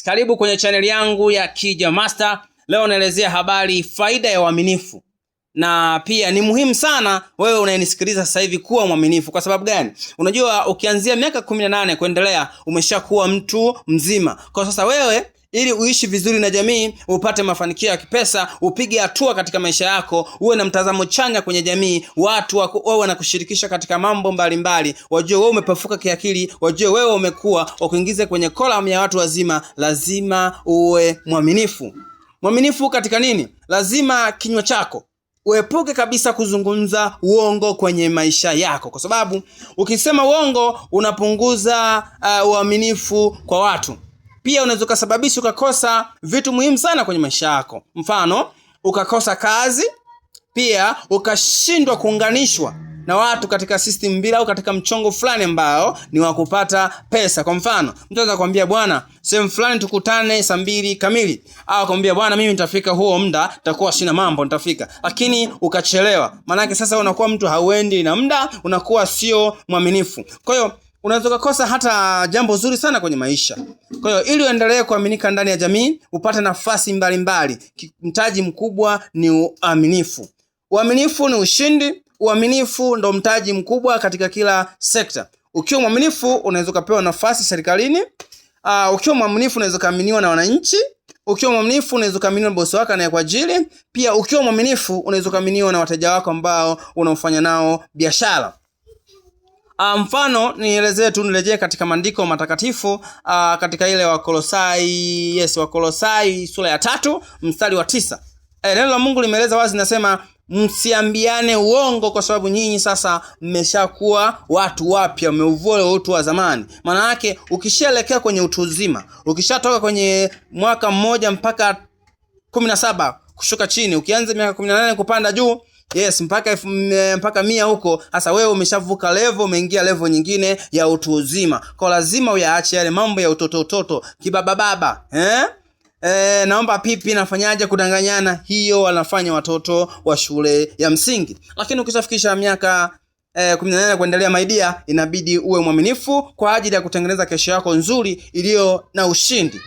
Karibu kwenye channel yangu ya Kija Master. Leo naelezea habari faida ya uaminifu. Na pia ni muhimu sana wewe unayenisikiliza sasa hivi kuwa mwaminifu. Kwa sababu gani? Unajua ukianzia miaka 18 kuendelea umeshakuwa mtu mzima. Kwa sasa wewe ili uishi vizuri na jamii, upate mafanikio ya kipesa, upige hatua katika maisha yako, uwe na mtazamo chanya kwenye jamii, watu wawe wanakushirikisha katika mambo mbalimbali, wajue wewe umepafuka kiakili, wajue wewe umekuwa, wakuingize kwenye column ya watu wazima, lazima uwe mwaminifu. Mwaminifu katika nini? Lazima kinywa chako uepuke kabisa kuzungumza uongo kwenye maisha yako, kwa sababu ukisema uongo unapunguza uaminifu kwa watu. Pia unaweza kusababisha ukakosa vitu muhimu sana kwenye maisha yako. Mfano, ukakosa kazi, pia ukashindwa kuunganishwa na watu katika system bila au katika mchongo fulani ambao ni wa kupata pesa. Kwa mfano, mtu anaweza kuambia bwana, sehemu fulani tukutane saa 2 kamili. Au akwambia bwana, mimi nitafika huo muda, nitakuwa sina mambo nitafika. Lakini ukachelewa. Maana yake sasa unakuwa mtu hauendi na muda, unakuwa sio mwaminifu. Kwa hiyo unaweza kukosa hata jambo zuri sana kwenye maisha. Kwa hiyo ili uendelee kuaminika ndani ya jamii, upate nafasi mbalimbali, mtaji mkubwa ni uaminifu. Uaminifu ni ushindi. Uaminifu ndo mtaji mkubwa katika kila sekta. Ukiwa mwaminifu unaweza kupewa nafasi serikalini. Ukiwa mwaminifu unaweza kuaminiwa na wananchi. Ukiwa mwaminifu unaweza kuaminiwa na bosi wako anayekuajiri. Pia ukiwa mwaminifu unaweza kuaminiwa na wateja wako ambao unaofanya nao biashara. Mfano nirejee katika maandiko matakatifu katika ile Wakolosai sura ya 3 mstari wa 9. Neno la Mungu limeeleza wazi, nasema msiambiane uongo kwa sababu nyinyi sasa mmeshakuwa watu wapya, mmeuvua utu wa zamani. Maana yake ukishaelekea kwenye utu uzima, ukishatoka kwenye mwaka mmoja mpaka 17 kushuka chini, ukianza miaka 18 kupanda juu, mpaka 100 huko, sasa wewe umeshavuka level, umeingia level nyingine ya utu uzima. Kwa lazima uyaache yale mambo ya utoto kibaba naomba pipi nafanyaje kudanganyana, hiyo wanafanya watoto wa shule ya msingi. Lakini ukishafikisha miaka 18 kuendelea, maidia, inabidi uwe mwaminifu kwa ajili ya kutengeneza kesho yako nzuri iliyo na ushindi.